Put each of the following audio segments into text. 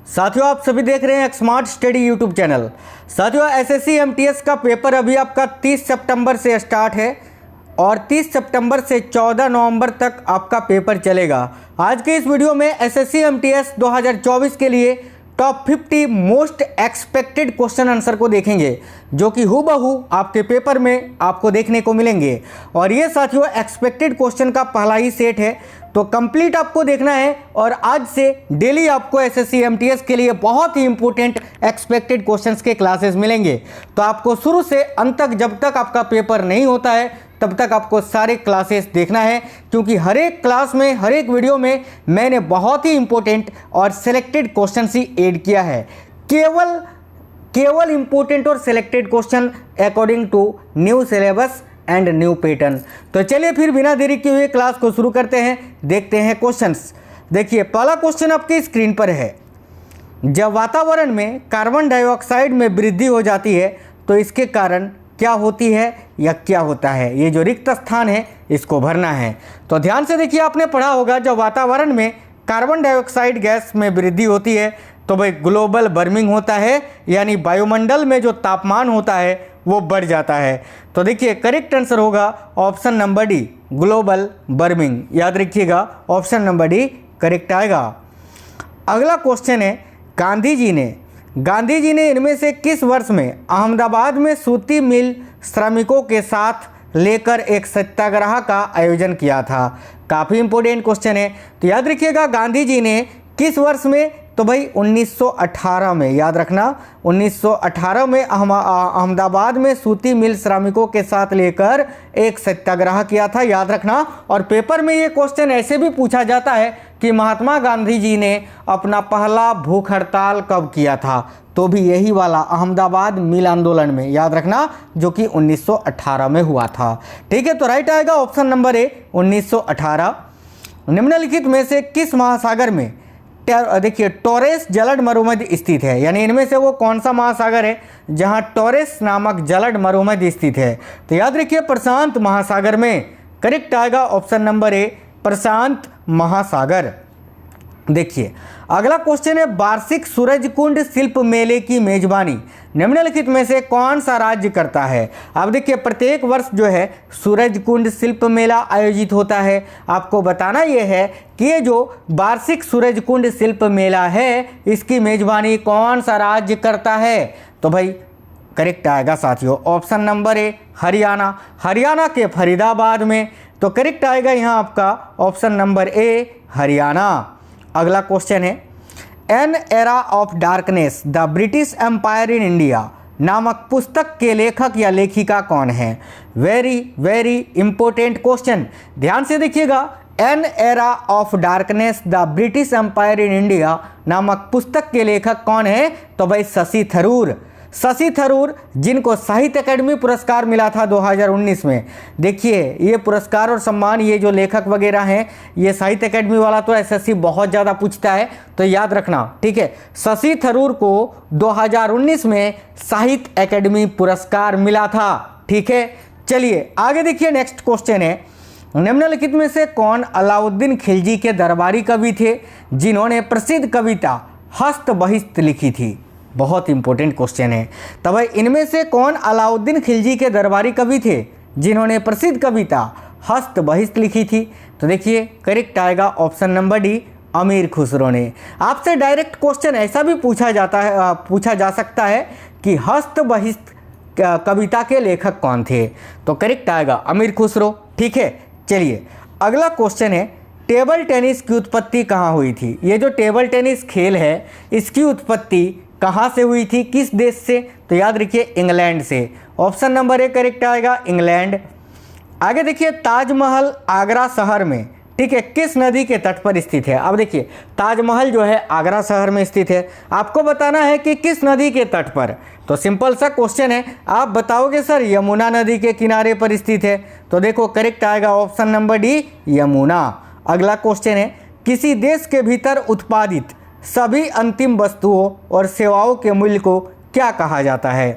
साथियों, आप सभी देख रहे हैं एक स्मार्ट स्टडी यूट्यूब चैनल। साथियों, एसएससी एमटीएस का पेपर अभी आपका 30 सितंबर से स्टार्ट है और 30 सितंबर से 14 नवंबर तक आपका पेपर चलेगा। आज के इस वीडियो में एसएससी एमटीएस 2024 के लिए top 50 most expected question answer को देखेंगे, जो कि हूबहू आपके पेपर में आपको देखने को मिलेंगे। और ये साथियों एक्सपेक्टेड क्वेश्चन का पहला ही सेट है, तो कंप्लीट आपको देखना है। और आज से डेली आपको एसएससी एमटीएस के लिए बहुत ही इंपॉर्टेंट एक्सपेक्टेड क्वेश्चंस के क्लासेस मिलेंगे। तो आपको शुरू से अंत तक, जब तक आपका पेपर नहीं होता है तब तक आपको सारे क्लासेस देखना है, क्योंकि हर एक क्लास में, हर एक वीडियो में मैंने बहुत ही इंपॉर्टेंट और सिलेक्टेड क्वेश्चन ही ऐड किया है। केवल इंपॉर्टेंट और selected question according to new syllabus and new pattern. तो चलिए फिर बिना देरी किए हुए क्लास को शुरू करते हैं, देखते हैं क्वेश्चंस। देखिए, पहला क्वेश्चन आपकी स्क्रीन पर है। जब वातावरण में कार्बन डाइऑक्साइड में वृद्धि हो जाती है तो इसके कारण क्या होती है या क्या होता है? ये जो रिक्त स्थान है इसको भरना है। तो ध्यान से देखिए, आपने पढ़ा होगा जब वातावरण में कार्बन डाइऑक्साइड गैस में वृद्धि होती है तो भाई ग्लोबल वार्मिंग होता है, यानी वायुमंडल में जो तापमान होता है वो बढ़ जाता है। तो देखिए, करेक्ट आंसर होगा option number D, global warming. याद रखिएगा, ऑप्शन नंबर डी करेक्ट आएगा। अगला क्वेश्चन है, गांधी जी ने इनमें से किस वर्ष में अहमदाबाद में सूती मिल श्रमिकों के साथ लेकर एक सत्याग्रह का आयोजन किया था? काफ़ी इंपॉर्टेंट क्वेश्चन है। तो याद रखिएगा, गांधी जी ने किस वर्ष में? तो भाई 1918 में। याद रखना, 1918 में अहमदाबाद में सूती मिल श्रमिकों के साथ लेकर एक सत्याग्रह किया था। याद रखना। और पेपर में ये क्वेश्चन ऐसे भी पूछा जाता है कि महात्मा गांधी जी ने अपना पहला भूख हड़ताल कब किया था? तो भी यही वाला अहमदाबाद मिल आंदोलन में। याद रखना, जो कि 1918 में हुआ था। ठीक है, तो राइट आएगा ऑप्शन नंबर ए, 1918। निम्नलिखित में से किस महासागर में देखिए टॉरेस जलद मरुमध्य स्थित है? यानी इनमें से वो कौन सा महासागर है जहां टॉरेस नामक जलद मरुमध्य स्थित है? तो याद रखिए, प्रशांत महासागर में। करेक्ट आएगा ऑप्शन नंबर ए, प्रशांत महासागर। देखिए, अगला क्वेश्चन है, वार्षिक सूरजकुंड शिल्प मेले की मेजबानी निम्नलिखित में से कौन सा राज्य करता है? अब देखिए, प्रत्येक वर्ष जो है सूरजकुंड शिल्प मेला आयोजित होता है। आपको बताना यह है कि ये जो वार्षिक सूरजकुंड शिल्प मेला है इसकी मेजबानी कौन सा राज्य करता है? तो भाई करेक्ट आएगा साथियों ऑप्शन नंबर ए, हरियाणा के फरीदाबाद में। तो करेक्ट आएगा यहाँ आपका ऑप्शन नंबर ए, हरियाणा। अगला क्वेश्चन है, an era of darkness the British Empire in India नामक पुस्तक के लेखक या लेखिका कौन है? वेरी इंपॉर्टेंट क्वेश्चन, ध्यान से देखिएगा। An era of darkness the British Empire in India नामक पुस्तक के लेखक कौन है? तो भाई शशि थरूर, जिनको साहित्य अकेडमी पुरस्कार मिला था 2019 में। देखिए, ये पुरस्कार और सम्मान, ये जो लेखक वगैरह हैं, ये साहित्य अकेडमी वाला तो एसएससी बहुत ज़्यादा पूछता है, तो याद रखना। ठीक है, शशि थरूर को 2019 में साहित्य अकेडमी पुरस्कार मिला था। ठीक है, चलिए आगे देखिए। नेक्स्ट क्वेश्चन है, निम्नलिखित में से कौन अलाउद्दीन खिलजी के दरबारी कवि थे जिन्होंने प्रसिद्ध कविता हस्त बहिष्त लिखी थी? बहुत इंपॉर्टेंट क्वेश्चन है। तब इनमें से कौन अलाउद्दीन खिलजी के दरबारी कवि थे जिन्होंने प्रसिद्ध कविता हस्त बहिष्त लिखी थी? तो देखिए, करेक्ट आएगा ऑप्शन नंबर डी, अमीर खुसरो ने। आपसे डायरेक्ट क्वेश्चन ऐसा भी पूछा जा सकता है कि हस्त बहिष्त कविता के लेखक कौन थे? तो करेक्ट आएगा अमीर खुसरो। ठीक है, चलिए अगला क्वेश्चन है, टेबल टेनिस की उत्पत्ति कहाँ हुई थी? ये जो टेबल टेनिस खेल है इसकी उत्पत्ति कहाँ से हुई थी, किस देश से? तो याद रखिए, इंग्लैंड से। ऑप्शन नंबर ए करेक्ट आएगा, इंग्लैंड। आगे देखिए, ताजमहल आगरा शहर में, ठीक है, किस नदी के तट पर स्थित है? अब देखिए, ताजमहल जो है आगरा शहर में स्थित है। आपको बताना है कि किस नदी के तट पर। तो सिंपल सा क्वेश्चन है, आप बताओगे सर यमुना नदी के किनारे पर स्थित है। तो देखो, करेक्ट आएगा ऑप्शन नंबर डी, यमुना। अगला क्वेश्चन है, किसी देश के भीतर उत्पादित सभी अंतिम वस्तुओं और सेवाओं के मूल्य को क्या कहा जाता है?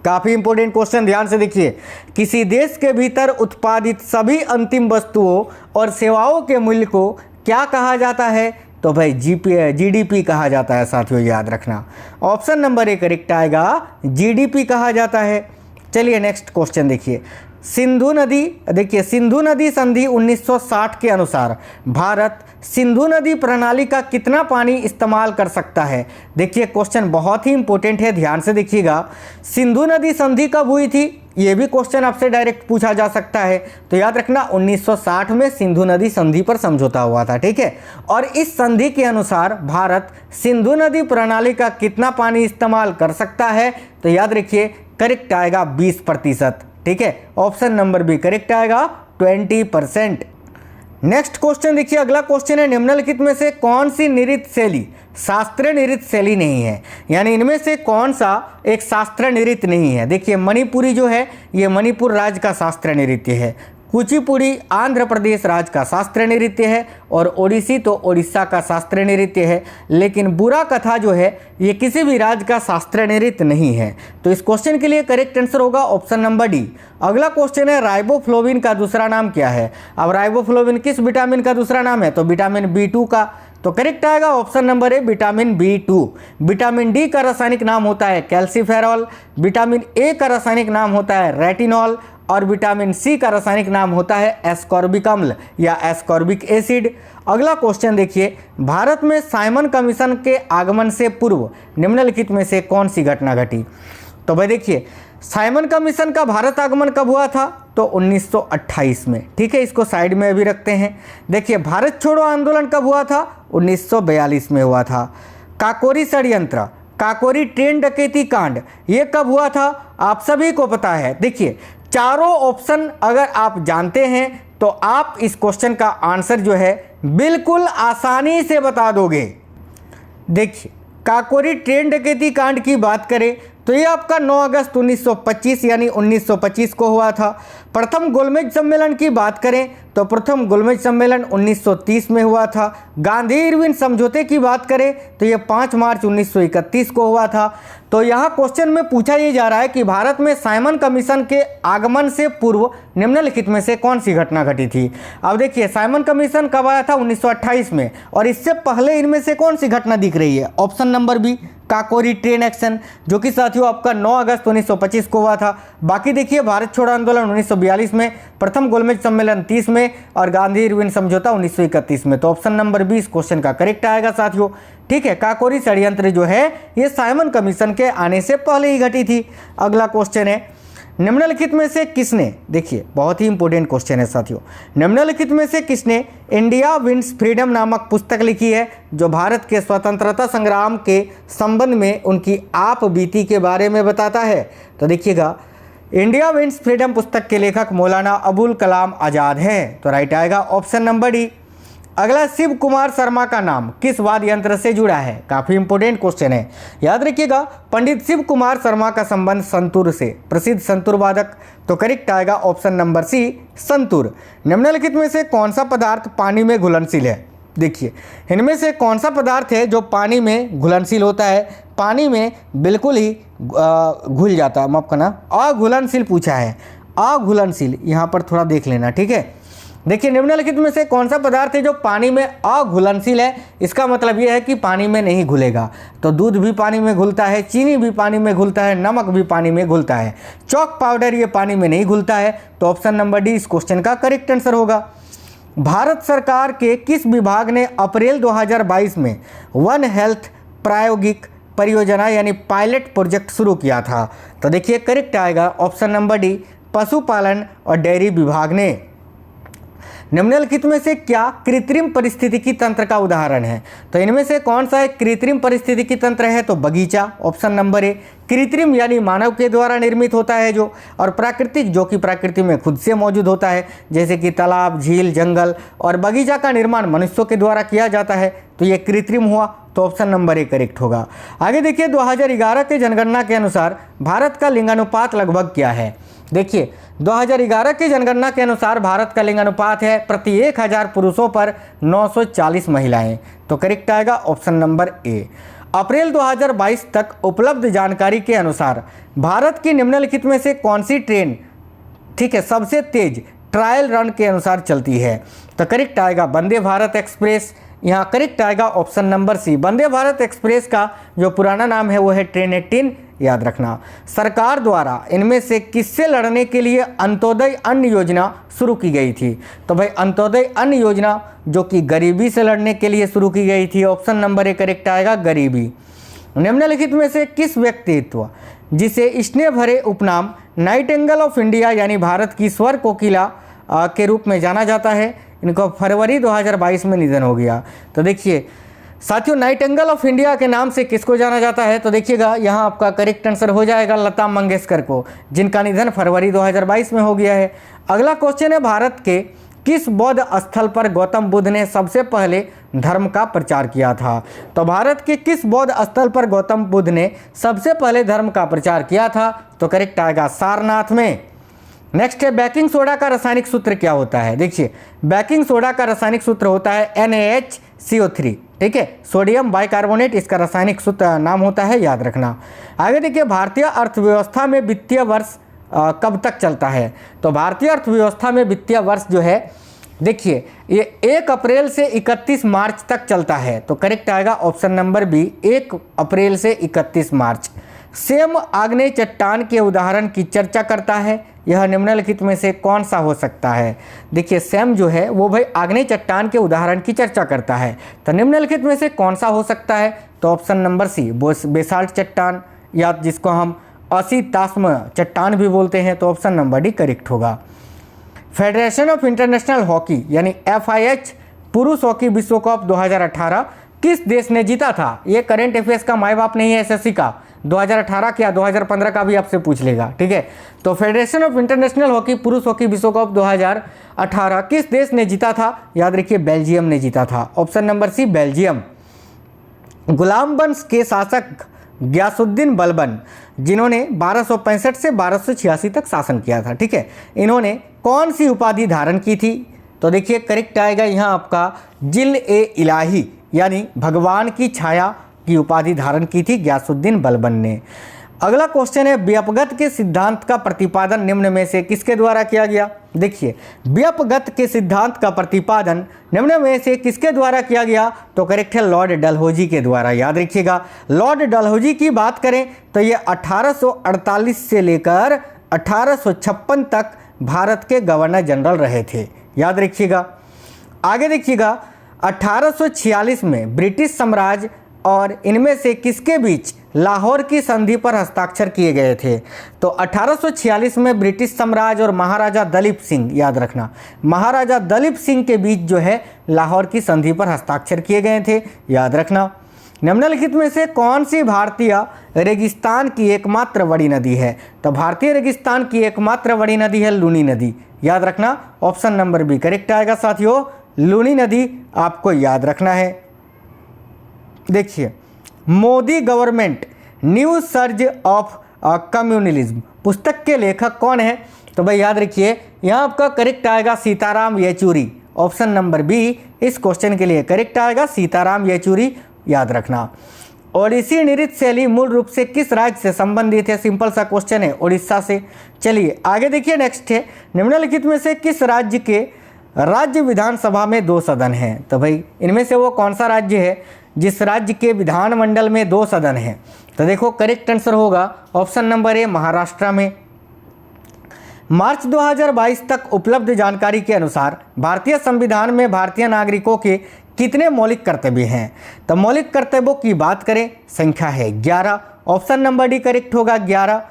काफ़ी इंपॉर्टेंट क्वेश्चन, ध्यान से देखिए। किसी देश के भीतर उत्पादित सभी अंतिम वस्तुओं और सेवाओं के मूल्य को क्या कहा जाता है? तो भाई जीडीपी कहा जाता है साथियों, याद रखना। ऑप्शन नंबर ए करेक्ट आएगा, जीडीपी कहा जाता है। चलिए नेक्स्ट क्वेश्चन देखिए। सिंधु नदी, देखिए सिंधु नदी संधि 1960 के अनुसार भारत सिंधु नदी प्रणाली का कितना पानी इस्तेमाल कर सकता है। देखिए क्वेश्चन बहुत ही इंपॉर्टेंट है, ध्यान से देखिएगा। सिंधु नदी संधि कब हुई थी, ये भी क्वेश्चन आपसे डायरेक्ट पूछा जा सकता है। तो याद रखना 1960 में सिंधु नदी संधि पर समझौता हुआ था, ठीक है। और इस संधि के अनुसार भारत सिंधु नदी प्रणाली का कितना पानी इस्तेमाल कर सकता है, तो याद रखिए करेक्ट आएगा 20%, ठीक है। ऑप्शन नंबर बी करेक्ट आएगा 20%। नेक्स्ट क्वेश्चन देखिए, अगला क्वेश्चन है निम्नलिखित में से कौन सी नृत्य शैली शास्त्रीय नृत्य शैली नहीं है, यानी इनमें से कौन सा एक शास्त्रीय नृत्य नहीं है। देखिए मणिपुरी जो है ये मणिपुर राज्य का शास्त्रीय नृत्य है, कुचिपुड़ी आंध्र प्रदेश राज्य का शास्त्रीय नृत्य है, और ओडिसी तो ओडिशा का शास्त्रीय नृत्य है। लेकिन बुरा कथा जो है ये किसी भी राज्य का शास्त्रीय नृत्य नहीं है। तो इस क्वेश्चन के लिए करेक्ट आंसर होगा ऑप्शन नंबर डी। अगला क्वेश्चन है राइबोफ्लोविन का दूसरा नाम क्या है। अब राइबोफ्लोविन किस विटामिन का दूसरा नाम है, तो विटामिन B2 का। तो करेक्ट आएगा option number A vitamin B2। Vitamin D का रासायनिक नाम होता है कैल्सीफेरॉल, विटामिन ए का रासायनिक नाम होता है रेटिनॉल, और विटामिन सी का रासायनिक नाम होता है एस्कॉर्बिक अम्ल या एस्कॉर्बिक एसिड। अगला क्वेश्चन देखिए, भारत में साइमन कमीशन के आगमन से पूर्व निम्नलिखित में से कौन सी घटना घटी। तो भाई देखिए साइमन कमीशन का भारत आगमन कब हुआ था, तो 1928 में, ठीक है। इसको साइड में अभी रखते हैं। देखिए भारत छोड़ो आंदोलन कब हुआ था, 1942 में हुआ था। काकोरी षड्यंत्र, काकोरी ट्रेन डकैती कांड, ये कब हुआ था, आप सभी को पता है। देखिए चारों ऑप्शन अगर आप जानते हैं तो आप इस क्वेश्चन का आंसर जो है बिल्कुल आसानी से बता दोगे। देखिए काकोरी ट्रेन डकैती कांड की बात करें तो ये आपका 9 अगस्त 1925 यानी 1925 को हुआ था। प्रथम गोलमेज सम्मेलन की बात करें तो प्रथम गोलमेज सम्मेलन 1930 में हुआ था। गांधी इरविन समझौते की बात करें तो ये 5 मार्च 1931 को हुआ था। तो यहाँ क्वेश्चन में पूछा ये जा रहा है कि भारत में साइमन कमीशन के आगमन से पूर्व निम्नलिखित में से कौन सी घटना घटी थी। अब देखिए साइमन कमीशन कब आया था, 1928 में, और इससे पहले इनमें से कौन सी घटना दिख रही है, option number B Kakori train action, जो कि साथियों आपका 9 अगस्त 1925 को हुआ था। बाकी देखिए भारत छोड़ो आंदोलन 1942 में, प्रथम गोलमेज सम्मेलन 30 में, और गांधी इरविन समझौता 1931 में। तो ऑप्शन नंबर बी इस क्वेश्चन का करेक्ट आएगा साथियों, ठीक है। काकोरी षड्यंत्र जो है ये साइमन कमीशन के आने से पहले ही घटी थी। अगला क्वेश्चन है निम्नलिखित में से किसने, देखिए बहुत ही इंपॉर्टेंट क्वेश्चन है साथियों, निम्नलिखित में से किसने इंडिया विंस फ्रीडम नामक पुस्तक लिखी है, जो भारत के स्वतंत्रता संग्राम के संबंध में उनकी आप बीती के बारे में बताता है। तो देखिएगा इंडिया विंस फ्रीडम पुस्तक के लेखक मौलाना अबुल कलाम आज़ाद हैं। तो राइट आएगा ऑप्शन नंबर डी। अगला शिव कुमार शर्मा का नाम किस वाद्य यंत्र से जुड़ा है, काफ़ी इंपॉर्टेंट क्वेश्चन है, याद रखिएगा। पंडित शिव कुमार शर्मा का संबंध संतूर से, प्रसिद्ध संतूर वादक। तो करेक्ट आएगा ऑप्शन नंबर सी संतूर। निम्नलिखित में से कौन सा पदार्थ पानी में घुलनशील है। देखिए इनमें से कौन सा पदार्थ है जो पानी में घुलनशील होता है, पानी में बिल्कुल ही घुल जाता है, माफ करना अघुलनशील पूछा है, अघुलनशील, यहाँ पर थोड़ा देख लेना, ठीक है। देखिए निम्नलिखित में से कौन सा पदार्थ है जो पानी में अघुलनशील है, इसका मतलब यह है कि पानी में नहीं घुलेगा। तो दूध भी पानी में घुलता है, चीनी भी पानी में घुलता है, नमक भी पानी में घुलता है, चॉक पाउडर ये पानी में नहीं घुलता है। तो ऑप्शन नंबर डी इस क्वेश्चन का करेक्ट आंसर होगा। भारत सरकार के किस विभाग ने अप्रैल 2022 में वन हेल्थ प्रायोगिक परियोजना यानी पायलट प्रोजेक्ट शुरू किया था। तो देखिए करेक्ट आएगा ऑप्शन नंबर डी पशुपालन और डेयरी विभाग ने। निम्नलिखित में से क्या कृत्रिम परिस्थितिकी तंत्र का उदाहरण है। तो इनमें से कौन सा एक कृत्रिम परिस्थितिकी तंत्र है, तो बगीचा, ऑप्शन नंबर ए। कृत्रिम यानी मानव के द्वारा निर्मित होता है जो, और प्राकृतिक जो कि प्रकृति में खुद से मौजूद होता है, जैसे कि तालाब, झील, जंगल, और बगीचा का निर्माण मनुष्यों के द्वारा किया जाता है, तो ये कृत्रिम हुआ। तो ऑप्शन नंबर ए करेक्ट होगा। आगे देखिए 2011 के जनगणना के अनुसार भारत का लिंगानुपात लगभग क्या है। देखिए 2011 की जनगणना के अनुसार भारत का लिंगानुपात है प्रति 1000 पुरुषों पर 940 महिलाएं। तो करेक्ट आएगा ऑप्शन नंबर ए। अप्रैल 2022 तक उपलब्ध जानकारी के अनुसार भारत की निम्नलिखित में से कौन सी ट्रेन, ठीक है, सबसे तेज ट्रायल रन के अनुसार चलती है। तो करेक्ट आएगा वंदे भारत एक्सप्रेस, यहाँ करेक्ट आएगा option number C. Vande Bharat express का जो पुराना नाम है वो है ट्रेन 18, याद रखना। सरकार द्वारा इनमें से किससे लड़ने के लिए अंत्योदय अन्न योजना शुरू की गई थी? तो भाई अंत्योदय अन्न योजना जो कि गरीबी से लड़ने के लिए शुरू की गई थी। ऑप्शन नंबर ए करेक्ट आएगा, गरीबी। निम्नलिखित में से किस व्यक्तित्व जिसे स्नेह भरे उपनाम नाइटिंगेल ऑफ इंडिया यानी भारत की स्वर कोकिला के रूप में जाना जाता है, इनको फरवरी 2022 में निधन हो गया? तो देखिए साथियों, नाइटिंगेल ऑफ इंडिया के नाम से किसको जाना जाता है? तो देखिएगा यहाँ आपका करेक्ट आंसर हो जाएगा लता मंगेशकर को, जिनका निधन फरवरी 2022 में हो गया है। अगला क्वेश्चन है, भारत के किस बौद्ध स्थल पर गौतम बुद्ध ने सबसे पहले धर्म का प्रचार किया था? तो भारत के किस बौद्ध स्थल पर गौतम बुद्ध ने सबसे पहले धर्म का प्रचार किया था? तो करेक्ट आएगा सारनाथ में। नेक्स्ट है, बेकिंग सोडा का रासायनिक सूत्र क्या होता है? देखिए बेकिंग सोडा का रासायनिक सूत्र होता है NaHCO3, ठीक है, सोडियम बाइकार्बोनेट इसका रासायनिक सूत्र नाम होता है, याद रखना। आगे देखिए, भारतीय अर्थव्यवस्था में वित्तीय वर्ष कब तक चलता है? तो भारतीय अर्थव्यवस्था में वित्तीय वर्ष जो है देखिए ये 1 अप्रैल से 31 मार्च तक चलता है। तो करेक्ट आएगा ऑप्शन नंबर बी, 1 अप्रैल से 31 मार्च। सेम आग्नेय चट्टान के उदाहरण की चर्चा करता है, यह निम्नलिखित में से कौन सा हो सकता है? देखिए सेम जो है वो भाई आग्नेय चट्टान के उदाहरण की चर्चा करता है, तो निम्नलिखित में से कौन सा हो सकता है? तो ऑप्शन नंबर सी, बेसाल्ट चट्टान या जिसको हम असीताश्म चट्टान भी बोलते हैं, तो ऑप्शन नंबर डी करेक्ट होगा। फेडरेशन ऑफ इंटरनेशनल हॉकी यानी FIH पुरुष हॉकी विश्व कप 2018 किस देश ने जीता था? ये करंट अफेयर्स का माई बाप नहीं है SSC का, 2018 क्या 2015 का भी आपसे पूछ लेगा, ठीक है। तो फेडरेशन ऑफ इंटरनेशनल हॉकी पुरुष हॉकी विश्व कप 2018 किस देश ने जीता था? याद रखिए बेल्जियम ने जीता था, ऑप्शन नंबर सी बेल्जियम। गुलाम वंश के शासक गयासुद्दीन बलबन, जिन्होंने 1265 से 1286 तक शासन किया था, ठीक है, इन्होंने कौन सी उपाधि धारण की थी? तो देखिए करेक्ट आएगा यहाँ आपका जिल-ए-इलाही यानी भगवान की छाया की उपाधि धारण की थी गयासुद्दीन बलबन ने। अगला क्वेश्चन है, व्यपगत के सिद्धांत का प्रतिपादन निम्न में से किसके द्वारा किया गया? देखिए व्यपगत के सिद्धांत का प्रतिपादन निम्न में से किसके द्वारा किया गया? तो करेक्ट है लॉर्ड डलहौजी के द्वारा, याद रखिएगा। लॉर्ड डलहौजी की बात करें तो ये 1848 से लेकर 1856 तक भारत के गवर्नर जनरल रहे थे, याद रखिएगा। आगे देखिएगा 1846 में ब्रिटिश साम्राज्य और इनमें से किसके बीच लाहौर की संधि पर हस्ताक्षर किए गए थे? तो 1846 में ब्रिटिश साम्राज्य और महाराजा दलीप सिंह, याद रखना, महाराजा दलीप सिंह के बीच जो है लाहौर की संधि पर हस्ताक्षर किए गए थे, याद रखना। निम्नलिखित में से कौन सी भारतीय रेगिस्तान की एकमात्र बड़ी नदी है? तो भारतीय रेगिस्तान की एकमात्र बड़ी नदी है लूनी नदी, याद रखना, ऑप्शन नंबर बी करेक्ट आएगा साथियों, लूनी नदी आपको याद रखना है। देखिए Modi government new surge of communalism पुस्तक के लेखक कौन है? तो भाई याद रखिए यहाँ आपका करेक्ट आएगा Sitaram Yechury, option number B इस क्वेश्चन के लिए करेक्ट आएगा सीताराम येचूरी, याद रखना। ओडिसी नृत्य शैली मूल रूप से किस राज्य से संबंधित है? सिंपल सा क्वेश्चन है, उड़ीसा से। चलिए आगे देखिए, नेक्स्ट है, निम्नलिखित में से किस राज्य के राज्य विधानसभा में 2 सदन हैं? तो भाई इनमें से वो कौन सा राज्य है जिस राज्य के विधानमंडल में 2 सदन हैं? तो देखो करेक्ट आंसर होगा ऑप्शन नंबर ए महाराष्ट्र में। मार्च 2022 तक उपलब्ध जानकारी के अनुसार भारतीय संविधान में भारतीय नागरिकों के कितने मौलिक कर्तव्य हैं? तो मौलिक कर्तव्यों की बात करें संख्या है 11, ऑप्शन नंबर डी करेक्ट होगा 11।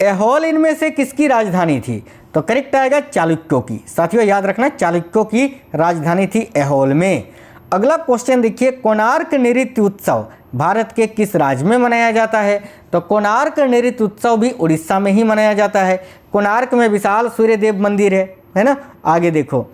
ऐहोल इनमें से किसकी राजधानी थी? तो करेक्ट आएगा चालुक्यों की, साथियों याद रखना चालुक्यों की राजधानी थी ऐहोल में। अगला क्वेश्चन देखिए, कोणार्क नृत्य उत्सव भारत के किस राज्य में मनाया जाता है? तो कोणार्क नृत्य उत्सव भी उड़ीसा में ही मनाया जाता है। कोणार्क में विशाल सूर्यदेव मंदिर है ना। आगे देखो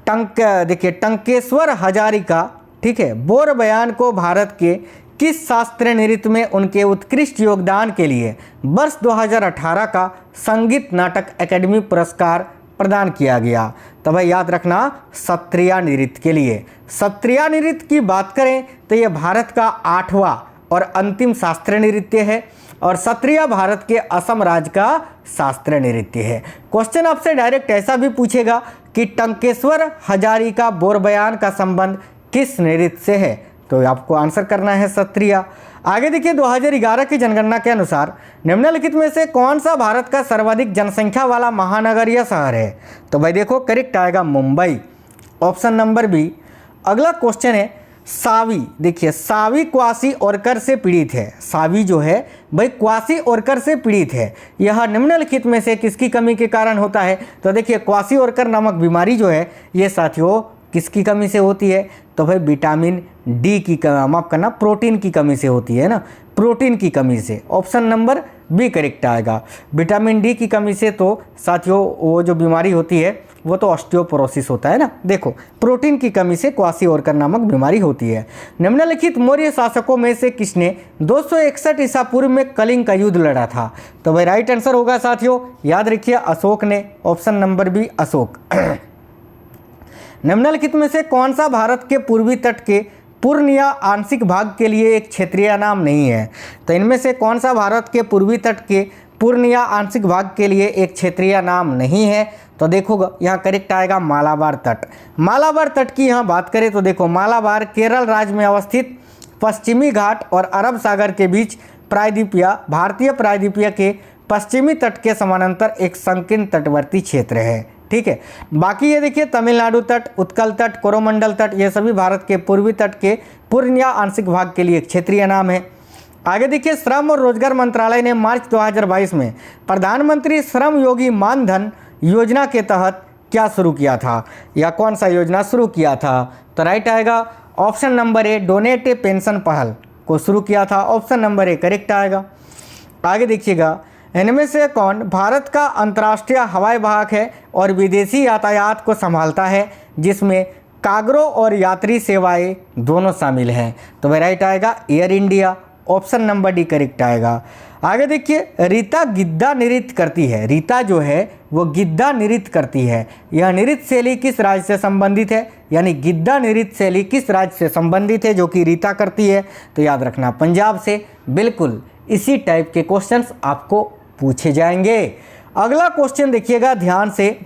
देखिए टंकेश्वर हजारिका, ठीक है, बोर बयान को भारत के किस शास्त्रीय नृत्य में उनके उत्कृष्ट योगदान के लिए वर्ष 2018 का संगीत नाटक अकादमी पुरस्कार प्रदान किया गया? तो भाई याद रखना सत्रिया नृत्य के लिए। सत्रिया नृत्य की बात करें तो यह भारत का 8वां और अंतिम शास्त्रीय नृत्य है और सत्रिया भारत के असम राज्य का शास्त्रीय नृत्य है। क्वेश्चन आपसे डायरेक्ट ऐसा भी पूछेगा कि टंकेश्वर हजारिका बोरबयान का संबंध किस नृत्य से है, तो आपको आंसर करना है सत्रिया। आगे देखिए 2011 की जनगणना के अनुसार निम्नलिखित में से कौन सा भारत का सर्वाधिक जनसंख्या वाला महानगर या शहर है, तो भाई देखो करेक्ट आएगा मुंबई, ऑप्शन नंबर बी। अगला क्वेश्चन है सावी। देखिए सावी क्वासी ओरकर से पीड़ित है। सावी जो है भाई क्वासी ओरकर से पीड़ित है। यह निम्नलिखित में से किसकी कमी के कारण होता है, तो देखिए क्वासी ओरकर नामक बीमारी जो है ये साथियों किसकी कमी से होती है, तो भाई विटामिन डी की माफ करना प्रोटीन की कमी से होती है ना, प्रोटीन की कमी से। ऑप्शन नंबर बी करेक्ट आएगा, विटामिन डी की कमी से। तो साथियों वो जो बीमारी होती है वो तो ऑस्टियोपोरोसिस होता है ना। देखो प्रोटीन की कमी से क्वासी ओरकर नामक बीमारी होती है। निम्नलिखित मौर्य शासकों में से किसने 261 ईसा पूर्व में कलिंग का युद्ध लड़ा था, तो भाई राइट आंसर होगा साथियों, याद रखिए अशोक ने, ऑप्शन नंबर बी अशोक। निम्नलिखित में से कौन सा भारत के पूर्वी तट के पूर्ण या आंशिक भाग के लिए एक क्षेत्रीय नाम नहीं है, तो इनमें से कौन सा भारत के पूर्वी तट के पूर्ण या आंशिक भाग के लिए एक क्षेत्रीय नाम नहीं है, तो देखो यहाँ करेक्ट आएगा मालाबार तट। मालाबार तट की यहाँ बात करें तो देखो मालाबार केरल राज्य में अवस्थित पश्चिमी घाट और अरब सागर के बीच प्रायद्वीपीय भारतीय प्रायद्वीपीय के पश्चिमी तट के समानांतर एक संकीर्ण तटवर्ती क्षेत्र है। ठीक है, बाकी ये देखिए तमिलनाडु तट, उत्कल तट, कोरोमंडल तट, ये सभी भारत के पूर्वी तट के पूर्ण या आंशिक भाग के लिए क्षेत्रीय नाम है। आगे देखिए श्रम और रोजगार मंत्रालय ने मार्च 2022 में प्रधानमंत्री श्रम योगी मानधन योजना के तहत क्या शुरू किया था, या कौन सा योजना शुरू किया था, तो राइट आएगा option number A donate A pension पहल को शुरू किया था, ऑप्शन नंबर ए करेक्ट आएगा। आगे देखिएगा इनमें से कौन भारत का अंतर्राष्ट्रीय हवाई वाहक है और विदेशी यातायात को संभालता है जिसमें कार्गो और यात्री सेवाएं दोनों शामिल हैं, तो वह राइट आएगा air India, option number D correct आएगा। आगे देखिए रीता गिद्दा नृत्य करती है। रीता जो है वो गिद्दा नृत्य करती है। यह नृत्य शैली किस राज्य से संबंधित है, यानी गिद्दा नृत्य शैली किस राज्य से संबंधित है जो कि रीता करती है, तो याद रखना पंजाब से। बिल्कुल इसी टाइप के क्वेश्चंस आपको पूछे जाएंगे। अगला क्वेश्चन देखिएगा ध्यान से,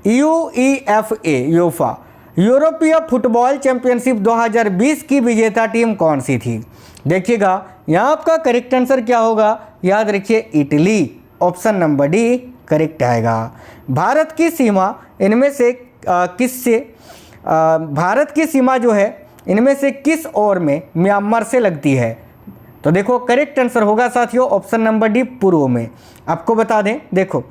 UEFA यूफा यूरोपीय फुटबॉल चैंपियनशिप 2020 की विजेता टीम कौन सी थी, देखिएगा यहाँ आपका करेक्ट आंसर क्या होगा, याद रखिए Italy, option number D correct आएगा। भारत की सीमा इनमें से किससे भारत की सीमा जो है इनमें से किस ओर में म्यांमार से लगती है, तो देखो करेक्ट आंसर होगा साथियों ऑप्शन नंबर डी पूर्व में। आपको बता दें देखो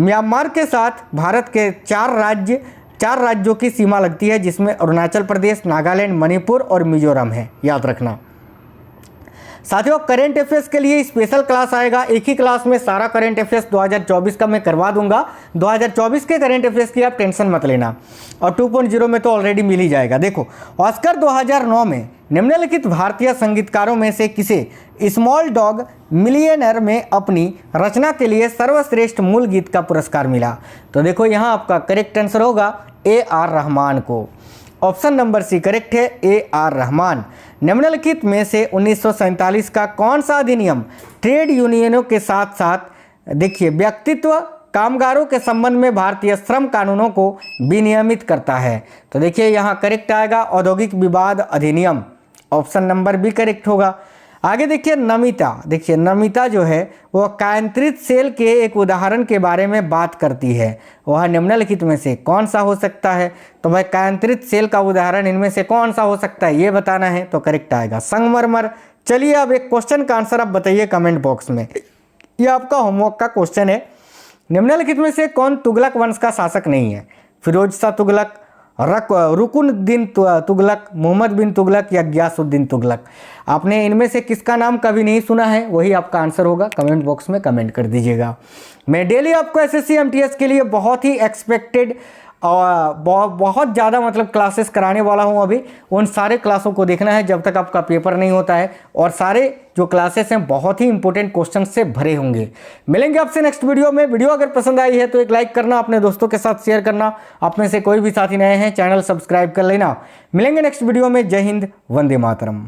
म्यांमार के साथ भारत के चार राज्यों की सीमा लगती है जिसमें अरुणाचल प्रदेश, नागालैंड, मणिपुर और मिजोरम है, याद रखना। साथियों करंट अफेयर्स के लिए स्पेशल क्लास आएगा, एक ही क्लास में सारा करंट अफेयर्स 2024 का मैं करवा दूंगा। 2024 के करंट अफेयर्स की आप टेंशन मत लेना, और 2.0 में तो ऑलरेडी मिल ही जाएगा। देखो ऑस्कर 2009 में निम्नलिखित भारतीय संगीतकारों में से किसे स्मॉल डॉग मिलियनर में अपनी रचना के लिए सर्वश्रेष्ठ मूल गीत का पुरस्कार मिला, तो देखो यहाँ आपका करेक्ट आंसर होगा AR रहमान को, ऑप्शन नंबर सी करेक्ट है AR रहमान। निम्नलिखित में से 1947 का कौन सा अधिनियम ट्रेड यूनियनों के साथ साथ देखिए व्यक्तित्व कामगारों के संबंध में भारतीय श्रम कानूनों को विनियमित करता है, तो देखिए यहाँ करेक्ट आएगा औद्योगिक विवाद अधिनियम, ऑप्शन नंबर बी करेक्ट होगा। आगे देखिए नमिता, देखिए नमिता जो है वह कायंत्रित सेल के एक उदाहरण के बारे में बात करती है, वह निम्नलिखित में से कौन सा हो सकता है, तो भाई कायंत्रित सेल का उदाहरण इनमें से कौन सा हो सकता है ये बताना है, तो करेक्ट आएगा संगमरमर। चलिए अब एक क्वेश्चन का आंसर आप बताइए कमेंट बॉक्स में, ये आपका होमवर्क का क्वेश्चन है। निम्नलिखित में से कौन तुगलक वंश का शासक नहीं है, फिरोज शाह तुगलक, रुकुनुद्दीन तुगलक, मोहम्मद बिन तुगलक या गियासुद्दीन तुगलक। आपने इनमें से किसका नाम कभी नहीं सुना है, वही आपका आंसर होगा, कमेंट बॉक्स में कमेंट कर दीजिएगा। मैं डेली आपको SSC MTS के लिए बहुत ही एक्सपेक्टेड और बहुत ज़्यादा मतलब क्लासेस कराने वाला हूं। अभी उन सारे क्लासों को देखना है जब तक आपका पेपर नहीं होता है, और सारे जो क्लासेस हैं बहुत ही इंपॉर्टेंट क्वेश्चन से भरे होंगे। मिलेंगे आपसे नेक्स्ट वीडियो में। वीडियो अगर पसंद आई है तो एक लाइक करना, अपने दोस्तों के साथ शेयर करना, आप में से कोई भी साथी नए हैं चैनल सब्सक्राइब कर लेना। मिलेंगे नेक्स्ट वीडियो में। जय हिंद, वंदे मातरम।